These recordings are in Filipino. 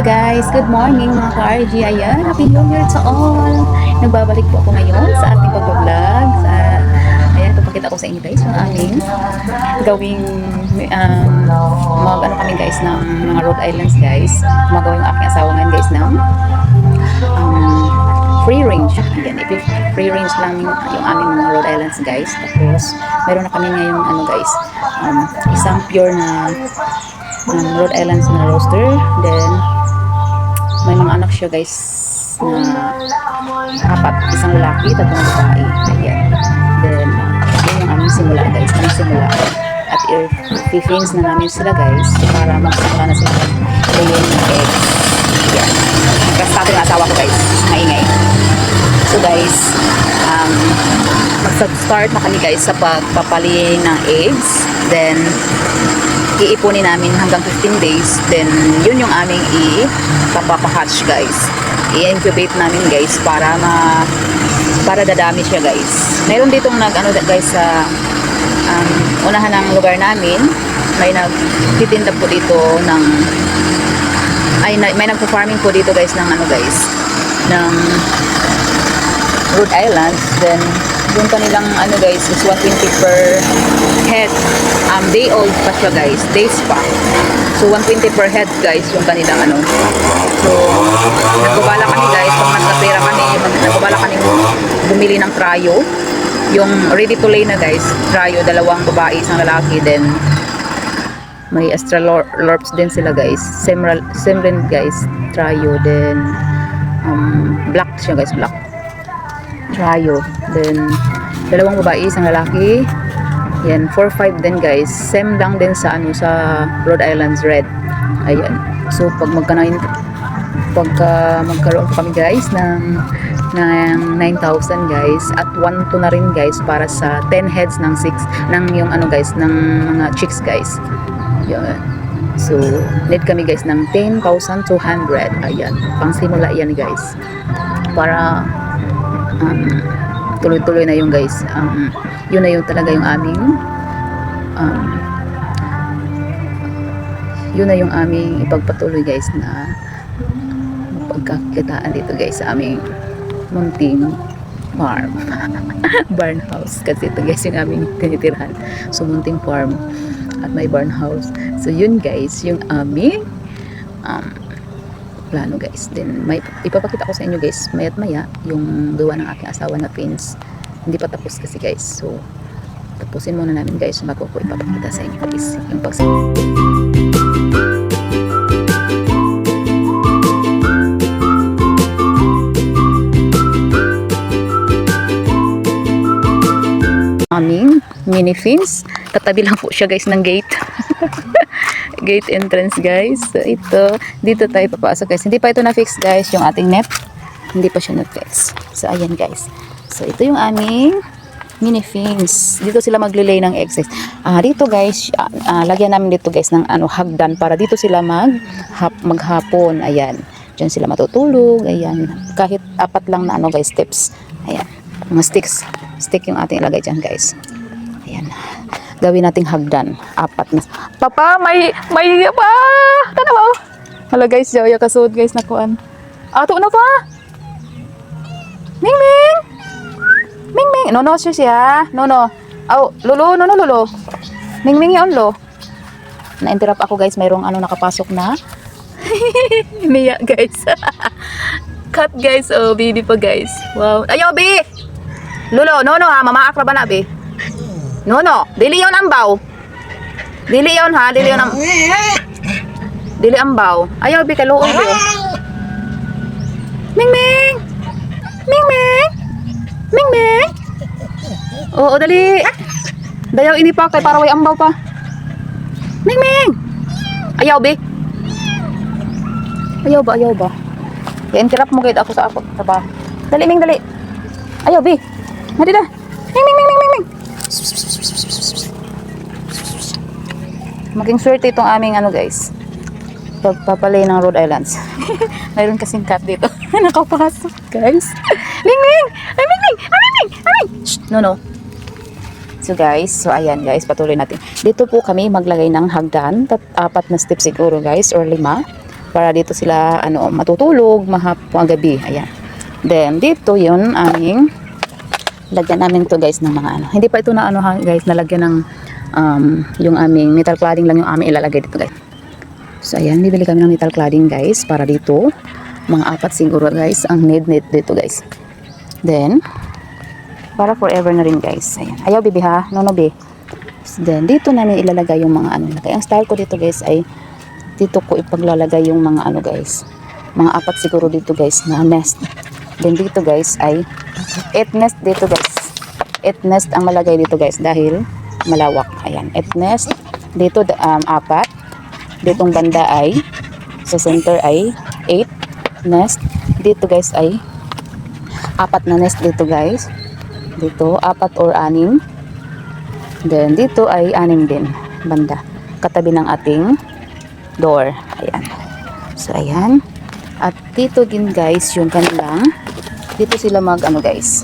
guys, good morning mga ka-RG. Ayan, happy new year to all. Nagbabalik po ako ngayon sa ating pag-vlog. Ayan, papakita ko sa inyo guys yung aming gawing mag-ano kami guys ng mga Rhode Islands guys. Magawin yung aking asawa ngayon guys ng free range. Ayan, free range lang yung aming mga Rhode Islands guys. Tapos, meron na kami ngayong ano guys, isang pure na Rhode Islands na roaster. Then may mga anak siya guys na apat, isang lalaki, tatlong babae. Ayan. Then yun yung aming simula guys, aming simula. At i-fings na namin sila guys para magsaka na sila laying ng eggs. Ayan. Nagkastado yung asawa ko guys, maingay. So guys, mag-start na kami guys sa pagpapaling ng eggs. Then iipunin namin hanggang 15 days. Then yun yung aming ipapapa-hatch guys. I-incubate namin guys para dadami siya guys. Meron ditong nag-ano guys sa unahan ng lugar namin. May nagtitinda po dito ng may nagpo-farming po dito guys ng ano guys ng Rhode Islands. Then yung kanilang ano guys is 120 per head. Day old pa siya guys, days pa. So 120 per head guys yung kanilang ano. So nagbabala kami guys, pag nagkapera kami, nagbabala kami bumili ng tryo, yung ready to lay na guys, tryo, dalawang babae, isang lalaki. Then may Australorps din sila guys, same rin guys, tryo. Then black siya guys, black tryo. Then dalawang babae, isang lalaki. Yan, 4-5 din guys. Same lang din sa ano sa Rhode Islands red. Ayan. So pag magkaroon pa kami guys ng 9,000 guys at 1 to na rin guys para sa 10 heads ng 6 ng yung ano guys ng mga chicks guys. Yan. So need kami guys ng 10,200. Ayan. Pang simula yan guys. Para tuloy-tuloy na yung guys. Yun na yung talaga yung aming yun na yung aming ipagpatuloy guys na pagkakitaan dito guys sa aming munting farm. Barn house kasi ito guys yung aming tinitirhan. So munting farm at may barn house. So yun guys yung aming plano guys. Then may ipapakita ko sa inyo guys mayat maya yung gawa ng aking asawa na pins. Hindi pa tapos kasi guys. So tapusin muna namin guys bago ko ipapakita sa inyo guys yung aming mini fins. Katabi lang po siya guys ng gate. Gate entrance guys. So ito, dito tayo papasok guys. Hindi pa ito na-fix guys yung ating net. Hindi pa siya na-fix. So ayan guys. So ito yung aming mini fins. Dito sila maglilay ng eggs. Dito guys, lagyan namin dito guys ng ano hagdan para dito sila maghapon. Ayan. Diyan sila matutulog. Ayan. Kahit 4 lang na ano guys steps. Ayan. Mga sticks. Stick yung ating ilagay diyan guys. Ayan. Gawin nating hagdan. 4 na. Papa, may pa. Tanaw. Hala guys, ya kasud guys nakuan. Ato na pa. Ming Ming. Ming Ming. No siya. No. Oh, lolo. Ming Ming yon lo. Na-interrupt ako guys, mayroong ano nakapasok na. Niya guys. Cut guys. Oh, baby pa guys. Wow. Ayo, bi. Lolo, no ha, mamaak ra ba na bi? No. Dili yon ambaw. Dili yon ha, dili yon dili ambaw. Ayaw bi kaluoy bi. Ming Ming. Oo, dali. Dayaw ini pa kay para way ambaw pa. Ming. Ayaw bi. Ayaw ba? I-interrupt mo gid ako sa ba. Dali Ming, dali. Ayaw bi. Hadi dah. Ming. Maging swerte itong aming ano guys. Pagpapalay ng Rhode Islands. Mayroon kasing cat dito. Nakapasok guys. Ming. Ay Ming. No. So guys, ayan guys, patuloy natin. Dito po kami maglagay ng hagdan, 4 na steps siguro guys or 5 para dito sila matutulog gabi. Ayan. Then dito yun aming lagyan namin to guys ng mga hindi pa ito na guys, nalagyan ng yung aming metal cladding lang yung aming ilalagay dito guys. So ayan, bibili kami ng metal cladding guys para dito. Mga 4 siguro guys ang need dito guys. Then para forever na rin guys. Ayan. Ayaw bibi ha, no be. Then dito namin ilalagay yung mga Kaya ang style ko dito guys ay dito ko ipaglalagay yung mga guys. Mga 4 siguro dito guys na nest. Then dito guys ay 8 nest dito guys. 8 nest ang malagay dito guys dahil malawak. Ayan, 8 nest. Dito 4. Ditong banda ay sa center ay 8 nest. Dito guys ay 4 na nest dito guys. Dito 4 or 6. Then dito ay 6 din banda. Katabi ng ating door. Ayan. So ayan. At dito din guys yung kanilang dito sila guys.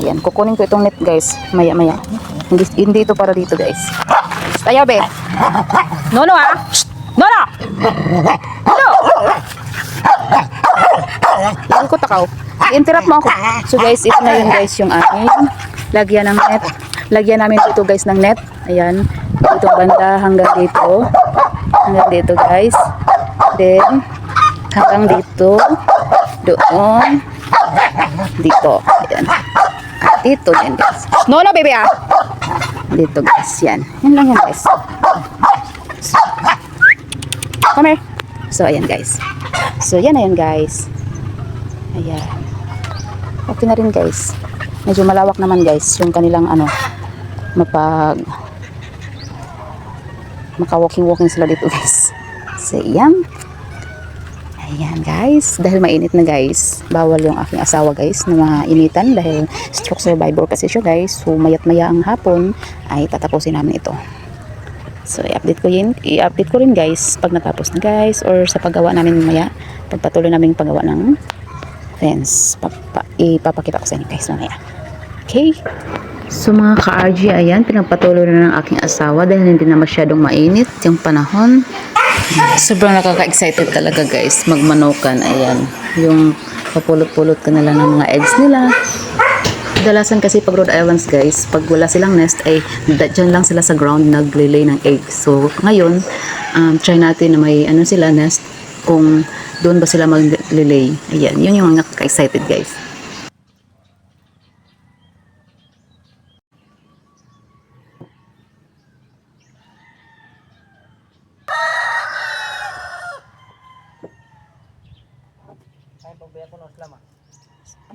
Ayan, kukunin ko itong net guys. Maya. Hindi ito para dito guys. Ayaw be. No ah. No. No. Yan ko takaw. I-interrupt mo ako. So guys, ito na yun guys yung aking lagyan ng net. Lagyan namin dito guys ng net. Ayan. Dito banda hanggang dito. Hanggang dito guys. Then hanggang dito. Doon. Dito. Ayan. At dito din guys. No baby ah. Dito guys. Yan. Yan lang yan guys. Come here. So ayan guys. So yan na yan guys. Ayan. Okay na rin guys. Medyo malawak naman guys yung kanilang maka-walking sila dito guys. So yan. Ayan guys. Dahil mainit na guys. Bawal yung aking asawa guys na mainitan dahil stroke survivor kasi siya guys. So mayat maya ang hapon ay tatapusin namin ito. So i-update ko rin guys pag natapos na guys or sa paggawa namin maya. Pagpatuloy namin paggawa ng fence. Ipapakita ko sa inyo guys mamaya. Okay. So mga ka-RG, ayan, pinagpatuloy na ng aking asawa dahil hindi na masyadong mainit yung panahon. Sobrang nakaka-excited talaga guys, magmanokan. Ayan, yung papulot-pulot ka nila ng mga eggs nila. Kadalasan kasi pag Rhode Islands guys, pag wala silang nest ay dyan lang sila sa ground nag-lay ng egg. So ngayon, try natin na may sila nest kung doon ba sila mag-lay. Ayan, yun yung nakaka-excited guys.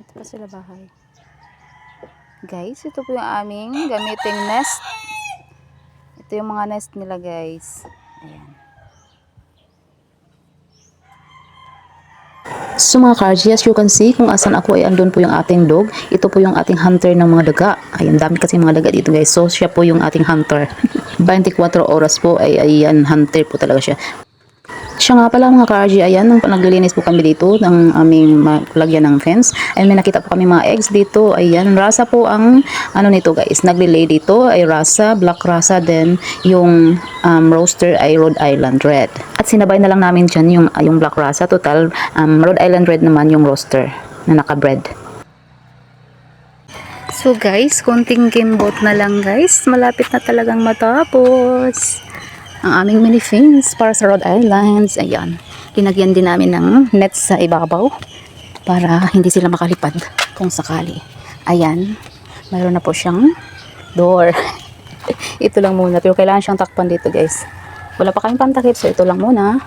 Ito pa sila bahay. Guys, ito po yung aming gamiting nest. Ito yung mga nest nila guys. Ayan. So mga ka-RG, as you can see, kung asan ako ay andun po yung ating dog. Ito po yung ating hunter ng mga daga. Ayan, dami kasi mga daga dito guys. So siya po yung ating hunter. 24 oras po ay ayan, hunter po talaga siya. Siya nga pala mga ka-RG, ayan, nung naglilinis po kami dito ng aming lagyan ng fence, ay may nakita po kami mga eggs dito. Ayan, rasa po ang nito guys, naglilay dito ay rasa, black rasa, then yung roaster ay Rhode Island Red. At sinabay na lang namin dyan yung black rasa, total Rhode Island Red naman yung roaster na naka-bread. So guys, konting gimbot na lang guys, malapit na talagang matapos ang aming mini fence para sa Rhode Islands. Ayan, linagyan din namin ng net sa ibabaw para hindi sila makalipad kung sakali. Ayan, mayroon na po siyang door. Ito lang muna, pero kailangan siyang takpan dito guys. Wala pa kaming pantakip, so ito lang muna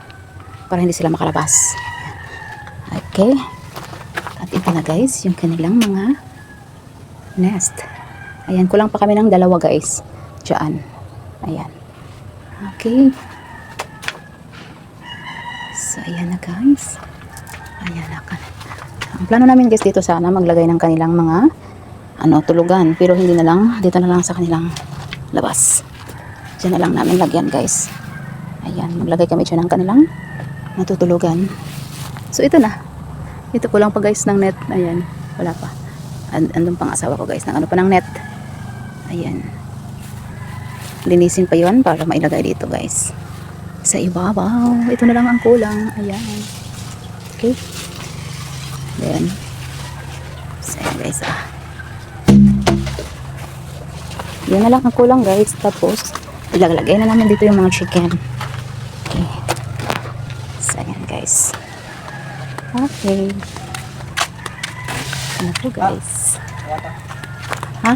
para hindi sila makalabas. Okay, at ito na guys yung kanilang mga nest. Ayan, kulang pa kami ng 2 guys dyan. Ayan. Okay. So, ayan na guys. Ayan na. Ang plano namin guys dito sana maglagay ng kanilang mga tulugan. Pero hindi na lang. Dito na lang sa kanilang labas. Diyan na lang namin lagyan guys. Ayan. Maglagay kami dyan ng kanilang natutulugan. So, ito na. Ito ko lang pa guys ng net. Ayan. Wala pa. Andun pang asawa ko guys ng pa ng net. Ayan. Linisin pa yon para mailagay dito guys. sa ibabaw. Ito na lang ang kulang. Ayan. Okay. Ayan. So, ayan guys, yan na lang ang kulang guys. Tapos, ilalagay na naman dito yung mga chicken. Okay. So, ayan guys. Okay. Ano po guys? Ha?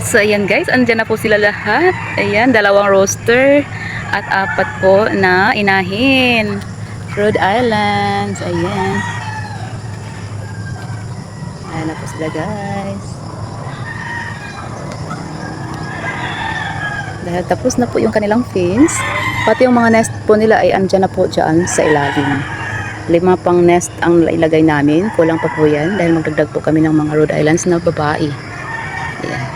So, ayan guys. Andyan na po sila lahat. Ayan, 2 roaster at 4 po na inahin. Rhode Islands. Ayan. Ayan na po sila guys. Dahil tapos na po yung kanilang fins, pati yung mga nest po nila ay andyan na po dyan sa ilalim. 5 pang nest ang ilagay namin, kulang pa po yan dahil magdagdag po kami ng mga Rhode Islands na babae. Ayan.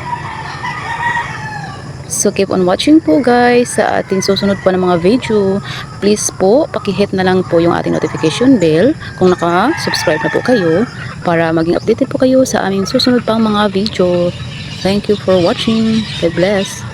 So keep on watching po guys sa ating susunod po ng mga video. Please po, pakihit na lang po yung ating notification bell kung naka-subscribe na po kayo para maging updated po kayo sa aming susunod pang mga video. Thank you for watching. God bless.